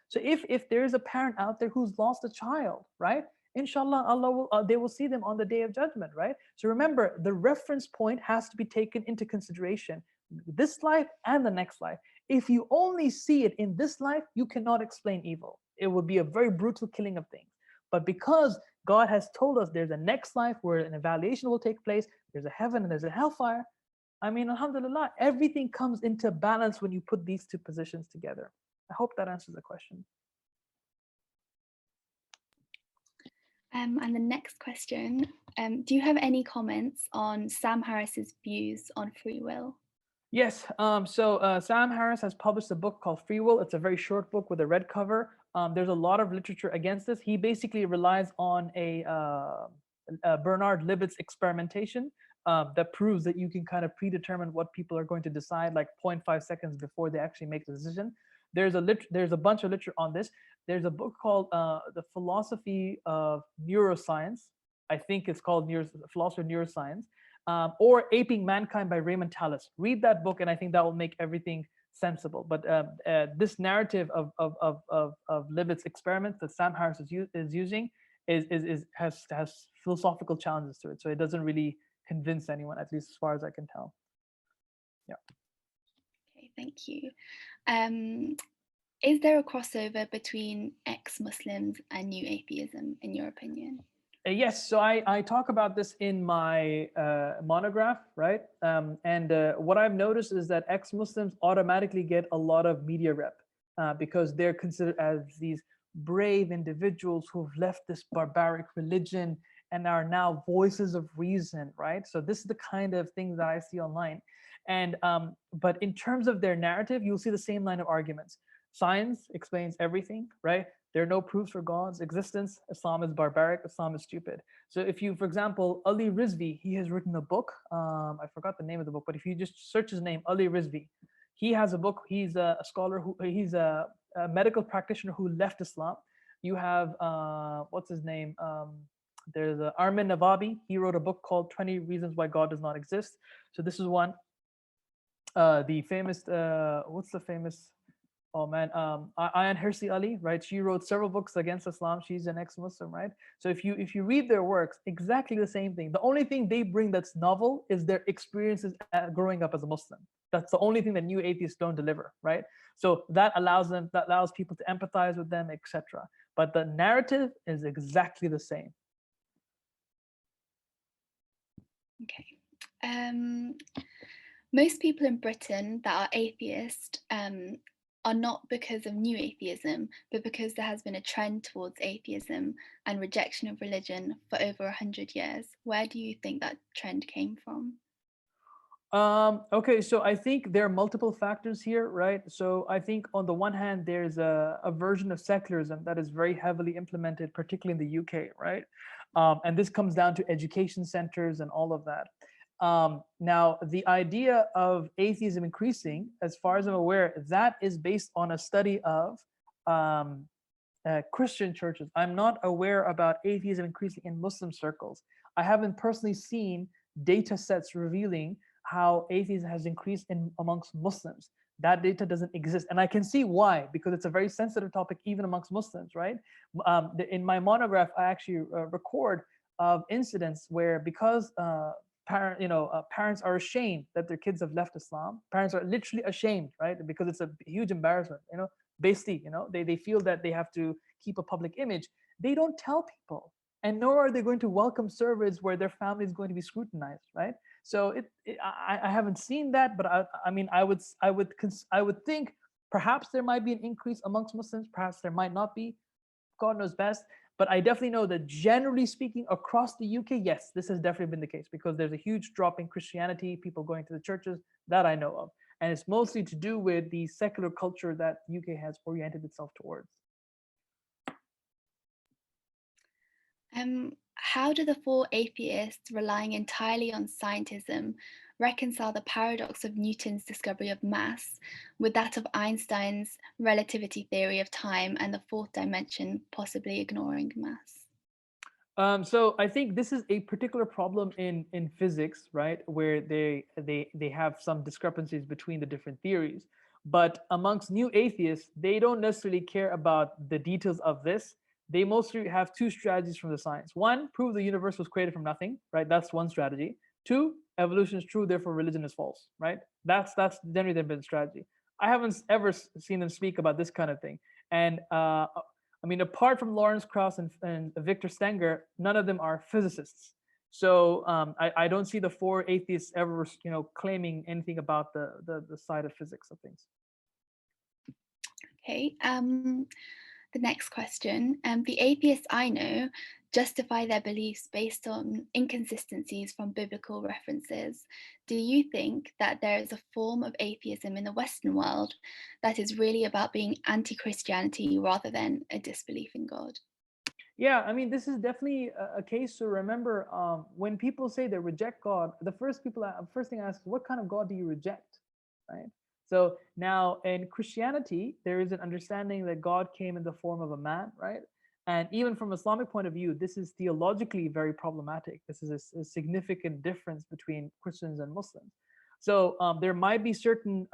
So if there is a parent out there who's lost a child, right, inshallah, Allah will, they will see them on the day of judgment, right? So remember, the reference point has to be taken into consideration, this life and the next life. If you only see it in this life, you cannot explain evil. It would be a very brutal killing of things. But because God has told us there's a next life where an evaluation will take place, there's a heaven and there's a hellfire, I mean, alhamdulillah, everything comes into balance when you put these two positions together. I hope that answers the question.
And the next question, do you have any comments on Sam Harris's views on free will?
Yes. So Sam Harris has published a book called Free Will. It's a very short book with a red cover. There's a lot of literature against this. He basically relies on a Bernard Libet's experimentation that proves that you can kind of predetermine what people are going to decide, like 0.5 seconds before they actually make the decision. There's a bunch of literature on this. There's a book called The Philosophy of Neuroscience. I think it's called Philosophy of Neuroscience, or Aping Mankind by Raymond Tallis. Read that book, and I think that will make everything sensible. But this narrative of Libet's experiments that Sam Harris is using has philosophical challenges to it. So it doesn't really convince anyone, at least as far as I can tell. Yeah.
Okay, thank you. Is there a crossover between ex-Muslims and new atheism, in your opinion?
Yes, so I talk about this in my monograph, right? And what I've noticed is that ex-Muslims automatically get a lot of media rep because they're considered as these brave individuals who've left this barbaric religion and are now voices of reason, right? So this is the kind of things that I see online. And but in terms of their narrative, you'll see the same line of arguments. Science explains everything, right? There are no proofs for God's existence. Islam is barbaric. Islam is stupid. So if you, for example, Ali Rizvi, he has written a book. I forgot the name of the book, but if you just search his name, Ali Rizvi, he has a book. He's a scholar he's a medical practitioner who left Islam. You have what's his name? There's Armin Navabi. He wrote a book called 20 Reasons Why God Does Not Exist. So this is one. The famous what's the famous, oh man, Ayan Hirsi Ali, right? She wrote several books against Islam. She's an ex-Muslim, right? So if you read their works, exactly the same thing. The only thing they bring that's novel is their experiences growing up as a Muslim. That's the only thing that new atheists don't deliver, right? So that allows people to empathize with them, etc. But the narrative is exactly the same.
Okay. Most people in Britain that are atheist are not because of new atheism, but because there has been a trend towards atheism and rejection of religion for over 100 years. Where do you think that trend came from?
Okay, so I think there are multiple factors here, right? So I think on the one hand, there's a version of secularism that is very heavily implemented, particularly in the UK, right? And this comes down to education centers and all of that. Now, the idea of atheism increasing, as far as I'm aware, that is based on a study of Christian churches. I'm not aware about atheism increasing in Muslim circles. I haven't personally seen data sets revealing how atheism has increased amongst Muslims. That data doesn't exist. And I can see why, because it's a very sensitive topic even amongst Muslims, right? In my monograph, I actually record of incidents where because parents are ashamed that their kids have left Islam. Parents are literally ashamed, right? Because it's a huge embarrassment, basically, they feel that they have to keep a public image, they don't tell people, and nor are they going to welcome surveys where their family is going to be scrutinized, right? So I haven't seen that, but I mean, I would think perhaps there might be an increase amongst Muslims, perhaps there might not be. God knows best. But I definitely know that generally speaking, across the UK, yes, this has definitely been the case, because there's a huge drop in Christianity, people going to the churches, that I know of. And it's mostly to do with the secular culture that UK has oriented itself towards.
How do the four atheists relying entirely on scientism reconcile the paradox of Newton's discovery of mass with that of Einstein's relativity theory of time and the fourth dimension possibly ignoring mass?
So I think this is a particular problem in physics, right, where they have some discrepancies between the different theories. But amongst new atheists, they don't necessarily care about the details of this. They mostly have two strategies from the science. One, prove the universe was created from nothing, right? That's one strategy. Two, evolution is true, therefore religion is false, right? That's generally their strategy. I haven't ever seen them speak about this kind of thing. And I mean, apart from Lawrence Krauss and Victor Stenger, none of them are physicists. So I don't see the four atheists ever, claiming anything about the side of physics of things.
Okay. The next question. The atheists I know justify their beliefs based on inconsistencies from biblical references. Do you think that there is a form of atheism in the Western world that is really about being anti-Christianity rather than a disbelief in God?
Yeah, I mean, this is definitely a case to remember. When people say they reject God, the first thing I ask is, what kind of God do you reject, right? So now in Christianity, there is an understanding that God came in the form of a man, right? And even from Islamic point of view, this is theologically very problematic. This is a significant difference between Christians and Muslims. So there might be certain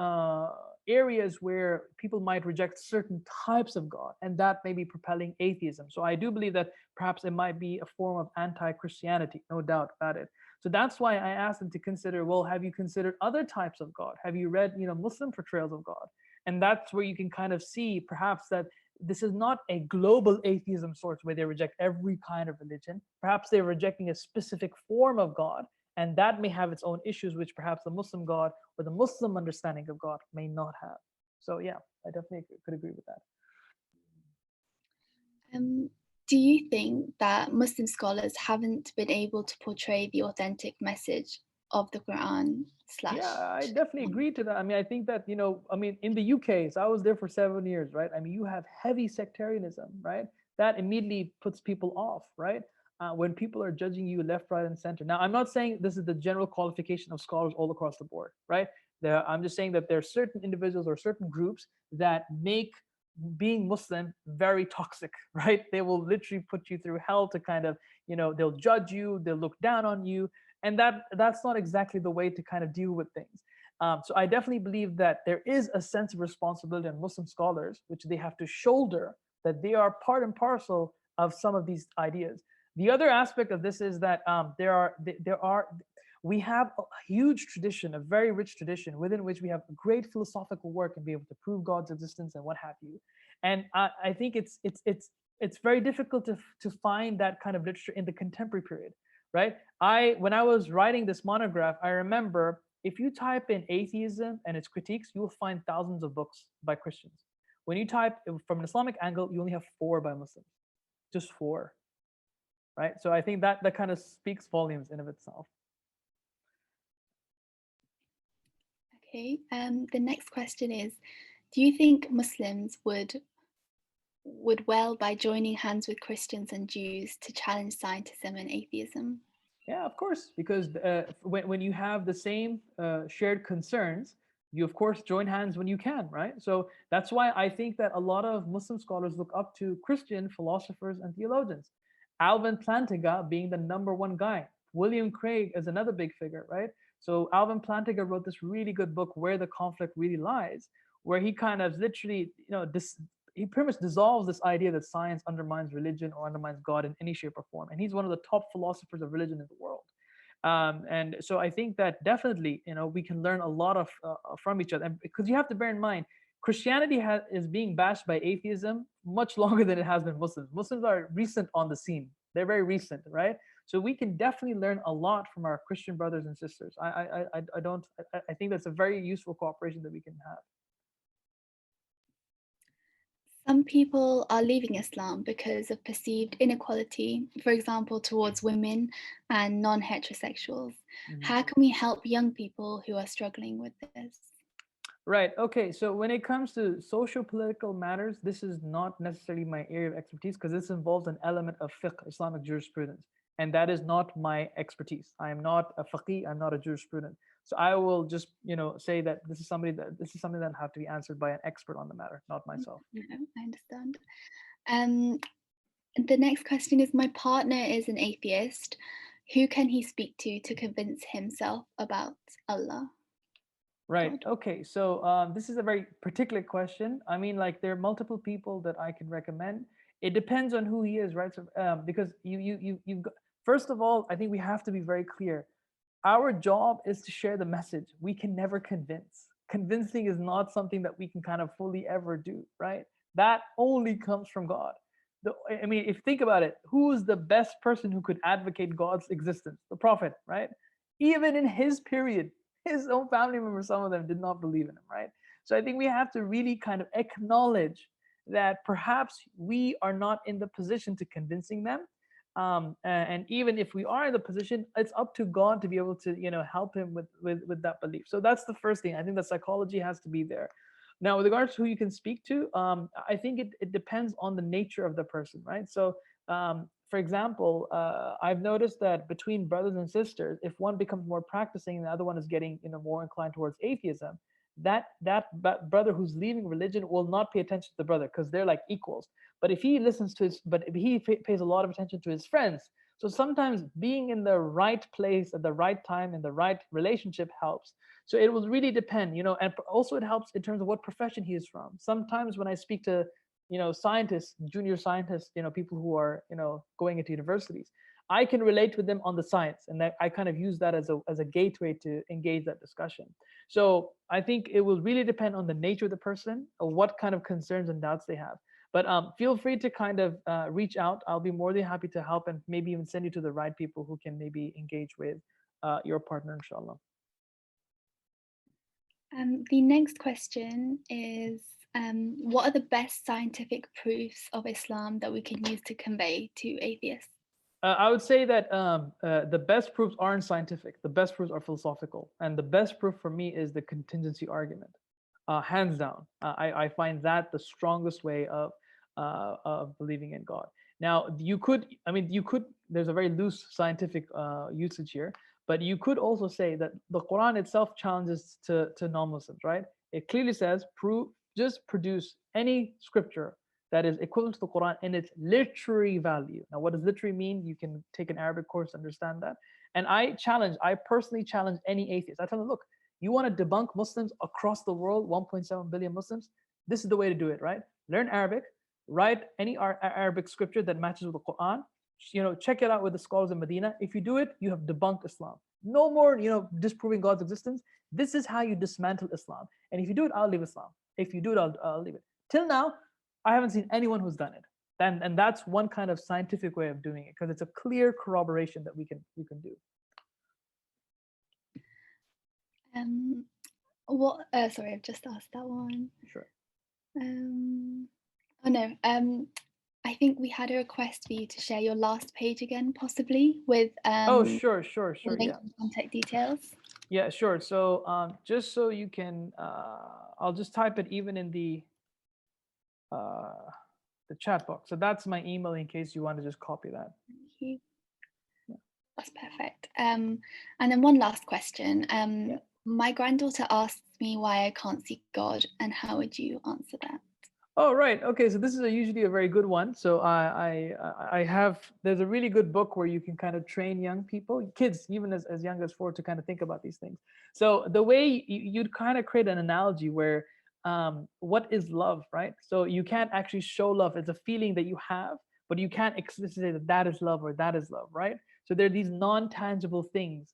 areas where people might reject certain types of God, and that may be propelling atheism. So I do believe that perhaps it might be a form of anti-Christianity, no doubt about it. So that's why I asked them to consider, well, have you considered other types of God? Have you read, Muslim portrayals of God? And that's where you can kind of see perhaps that this is not a global atheism sort where they reject every kind of religion. Perhaps they're rejecting a specific form of God, and that may have its own issues, which perhaps the Muslim God or the Muslim understanding of God may not have. So yeah, I definitely could agree with that.
Do you think that Muslim scholars haven't been able to portray the authentic message of the Quran
Yeah,
slash?
I definitely agree to that. I mean, I think that, I mean, in the UK, so I was there for 7 years, right? I mean, you have heavy sectarianism, right? That immediately puts people off, right? When people are judging you left, right, and center. Now, I'm not saying this is the general qualification of scholars all across the board, right? I'm just saying that there are certain individuals or certain groups that make being Muslim very toxic, right? They will literally put you through hell to kind of, they'll judge you, they'll look down on you, and that's not exactly the way to kind of deal with things. So I definitely believe that there is a sense of responsibility in Muslim scholars, which they have to shoulder, that they are part and parcel of some of these ideas. The other aspect of this is that we have a huge tradition, a very rich tradition, within which we have great philosophical work and be able to prove God's existence and what have you. And I think it's very difficult to find that kind of literature in the contemporary period, right? When I was writing this monograph, I remember if you type in atheism and its critiques, you will find thousands of books by Christians. When you type from an Islamic angle, you only have 4 by Muslims, just 4, right? So I think that kind of speaks volumes in of itself.
Okay. The next question is, do you think Muslims would well by joining hands with Christians and Jews to challenge scientism and atheism?
Yeah, of course, because when you have the same shared concerns, you of course join hands when you can, right? So that's why I think that a lot of Muslim scholars look up to Christian philosophers and theologians. Alvin Plantinga being the number 1 guy. William Craig is another big figure, right? So Alvin Plantinga wrote this really good book, Where the Conflict Really Lies, where he kind of literally, he pretty much dissolves this idea that science undermines religion or undermines God in any shape or form. And he's one of the top philosophers of religion in the world. And so I think that definitely, we can learn a lot of from each other. And because you have to bear in mind, Christianity is being bashed by atheism much longer than it has been Muslims. Muslims are recent on the scene. They're very recent, right? So we can definitely learn a lot from our Christian brothers and sisters. I don't. I think that's a very useful cooperation that we can have.
Some people are leaving Islam because of perceived inequality, for example, towards women and non heterosexuals.
Mhm.
How can we help young people who are struggling with this?
Right. Okay. So when it comes to social political matters, this is not necessarily my area of expertise because this involves an element of fiqh, Islamic jurisprudence, and that is not my expertise. I am not a faqih. I'm not a jurisprudent. So I will just, say that this is something that have to be answered by an expert on the matter, not myself.
No, I understand. Um, the next question is, my partner is an atheist. Who can he speak to convince himself about Allah,
Right.
God?
Okay. So this is a very particular question. I mean, like there are multiple people that I can recommend. It depends on who he is, right? So because you've got, first of all, I think we have to be very clear. Our job is to share the message. We can never convince. Convincing is not something that we can kind of fully ever do, right? That only comes from God. I mean, if you think about it, who's the best person who could advocate God's existence? The Prophet, right? Even in his period, his own family members, some of them did not believe in him, right? So I think we have to really kind of acknowledge that perhaps we are not in the position to convincing them, and even if we are in the position, it's up to God to be able to help him with that belief. So that's the first thing. I think the psychology has to be there. Now with regards to who you can speak to, I think it depends on the nature of the person, right? So for example, I've noticed that between brothers and sisters, if one becomes more practicing and the other one is getting more inclined towards atheism, that brother who's leaving religion will not pay attention to the brother because they're like equals. But if he listens to his, but if he pays a lot of attention to his friends, so sometimes being in the right place at the right time in the right relationship helps. So it will really depend, and also it helps in terms of what profession he is from. Sometimes when I speak to scientists, junior scientists, people who are going into universities, I can relate with them on the science, and I kind of use that as a gateway to engage that discussion. So I think it will really depend on the nature of the person or what kind of concerns and doubts they have. But feel free to kind of reach out. I'll be more than happy to help and maybe even send you to the right people who can maybe engage with your partner, inshallah.
The next question is, what are the best scientific proofs of Islam that we can use to convey to atheists?
I would say that the best proofs aren't scientific. The best proofs are philosophical, and the best proof for me is the contingency argument, hands down. I find that the strongest way of believing in God. Now, There's a very loose scientific usage here, but you could also say that the Quran itself challenges to non-Muslims, right? It clearly says, just produce any scripture that is equivalent to the Quran in its literary value. Now, what does literary mean? You can take an Arabic course to understand that. And I personally challenge any atheist. I tell them, look, you want to debunk Muslims across the world, 1.7 billion Muslims? This is the way to do it, right? Learn Arabic, write any Arabic scripture that matches with the Quran. Check it out with the scholars in Medina. If you do it, you have debunked Islam. No more, disproving God's existence. This is how you dismantle Islam. And if you do it, I'll leave Islam. If you do it, I'll leave it. Till now, I haven't seen anyone who's done it. And that's one kind of scientific way of doing it because it's a clear corroboration that we can do.
Sorry, I've just asked that one.
Sure.
Oh no. I think we had a request for you to share your last page again, possibly with
Oh, sure,
the link
yeah.
and contact details.
Yeah, sure. So just so you can, I'll just type it even in the chat box. So that's my email in case you want to just copy that.
Thank you. Yeah. That's perfect. And then one last question.
Yeah.
My granddaughter asks me why I can't see God, and how would you answer that?
Oh, right. Okay. So this is usually a very good one. So there's a really good book where you can kind of train young people, kids, even as young as 4, to kind of think about these things. So the way you'd kind of create an analogy where what is love, right? So you can't actually show love. It's a feeling that you have, but you can't explicitly say that is love or that is love, right? So there are these non-tangible things.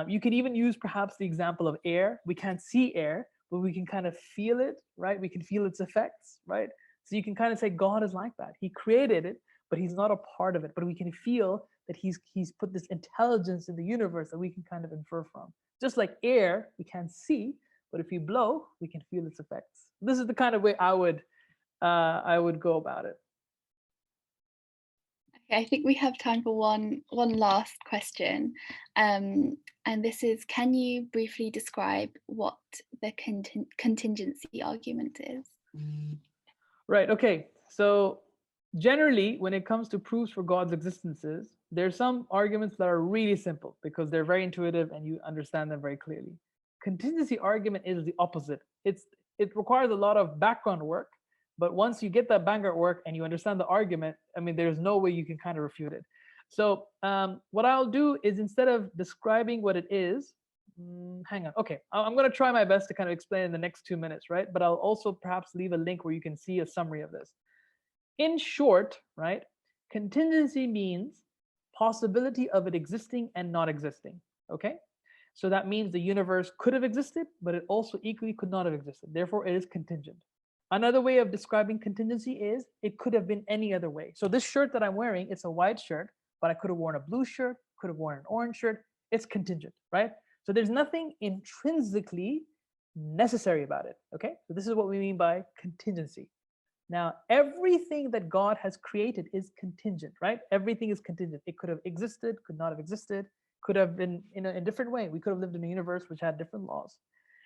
You could even use perhaps the example of air. We can't see air, but we can kind of feel it, right? We can feel its effects, right? So you can kind of say God is like that. He created it, but he's not a part of it. But we can feel that he's put this intelligence in the universe that we can kind of infer from. Just like air, we can't see, but if we blow, we can feel its effects. This is the kind of way I would go about it.
Okay, I think we have time for one last question. And this is, can you briefly describe what the contingency argument is?
Right. Okay. So generally, when it comes to proofs for God's existences, there's some arguments that are really simple because they're very intuitive and you understand them very clearly. Contingency argument is the opposite. It requires a lot of background work, but once you get that background work and you understand the argument, I mean, there's no way you can kind of refute it. So what I'll do is, instead of describing what it is, hang on. Okay, I'm going to try my best to kind of explain in the next 2 minutes, right? But I'll also perhaps leave a link where you can see a summary of this. In short, right, contingency means possibility of it existing and not existing. Okay, so that means the universe could have existed, but it also equally could not have existed. Therefore, it is contingent. Another way of describing contingency is it could have been any other way. So this shirt that I'm wearing, it's a white shirt, but I could have worn a blue shirt, could have worn an orange shirt. It's contingent, right? So there's nothing intrinsically necessary about it. Okay, so this is what we mean by contingency. Now, everything that God has created is contingent, right? Everything is contingent. It could have existed, could not have existed, could have been in a different way. We could have lived in a universe which had different laws.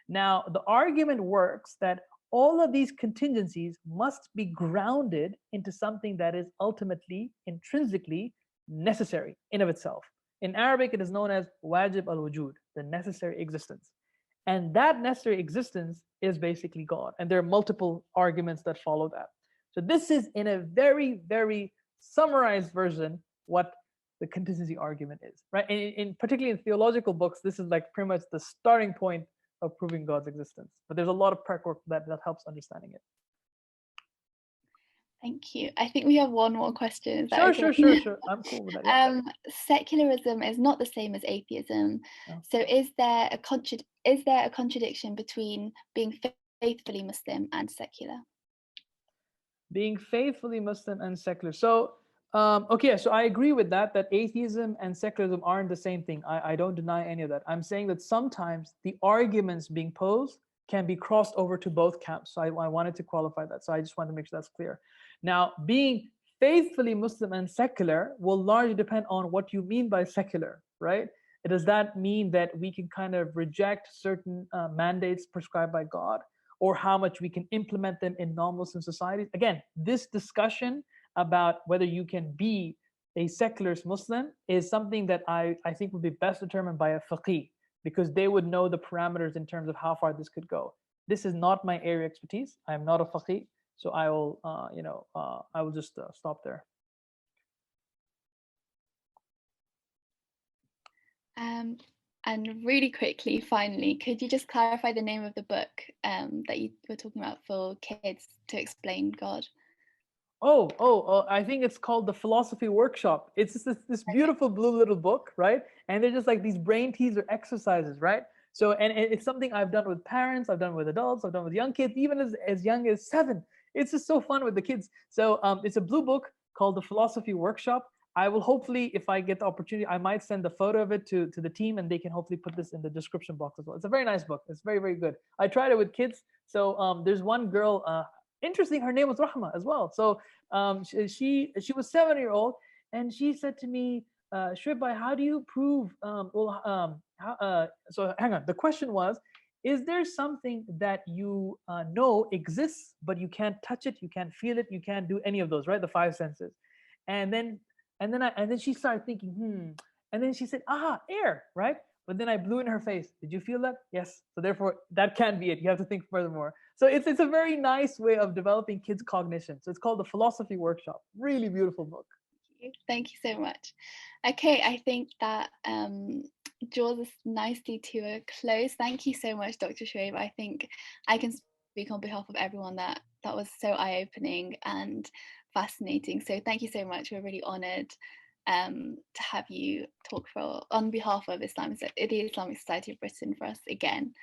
Now, the argument works that all of these contingencies must be grounded into something that is ultimately, intrinsically necessary in of itself. In Arabic, it is known as wajib al-wujud, the necessary existence. And that necessary existence is basically God. And there are multiple arguments that follow that. So this is, in a very, very summarized version, what the contingency argument is, right? In particularly in theological books, this is like pretty much the starting point of proving God's existence. But there's a lot of prep work that helps understanding it.
Thank you. I think we have one more question. Is that
Sure,
okay?
sure. I'm cool with that. Yeah.
Secularism is not the same as atheism.
No.
So is there a contradiction between being faithfully Muslim and secular?
Being faithfully Muslim and secular. So okay, so I agree with that atheism and secularism aren't the same thing. I don't deny any of that. I'm saying that sometimes the arguments being posed can be crossed over to both camps. So I wanted to qualify that. So I just wanted to make sure that's clear. Now, being faithfully Muslim and secular will largely depend on what you mean by secular, right? Does that mean that we can kind of reject certain mandates prescribed by God, or how much we can implement them in non-Muslim societies? Again, this discussion about whether you can be a secularist Muslim is something that I think would be best determined by a faqih, because they would know the parameters in terms of how far this could go. This is not my area of expertise. I am not a faqih, so I will, I will just stop there.
And really quickly, finally, could you just clarify the name of the book that you were talking about for kids to explain God?
I think it's called The Philosophy Workshop. It's just this beautiful blue little book, right? And they're just like these brain teaser exercises, right? So, and it's something I've done with parents, I've done with adults, I've done with young kids, even as young as 7. It's just so fun with the kids. So it's a blue book called The Philosophy Workshop. I will hopefully, if I get the opportunity, I might send a photo of it to the team, and they can hopefully put this in the description box as well. It's a very nice book. It's very, very good. I tried it with kids. So there's one girl, interesting, her name was Rahma as well. So she was 7-year-old, and she said to me, Shoaib, how do you prove, so hang on. The question was, is there something that you know exists, but you can't touch it, you can't feel it, you can't do any of those, right? The 5 senses. And then she started thinking, and then she said, air, right? But then I blew in her face. Did you feel that? Yes. So therefore, that can't be it. You have to think furthermore. So it's a very nice way of developing kids' cognition. So it's called The Philosophy Workshop. Really beautiful book.
Thank you so much. Okay, I think that draws us nicely to a close. Thank you so much, Dr. Shoaib. I think I can speak on behalf of everyone that was so eye-opening and fascinating. So thank you so much. We're really honoured to have you talk on behalf of the Islamic Society of Britain for us again.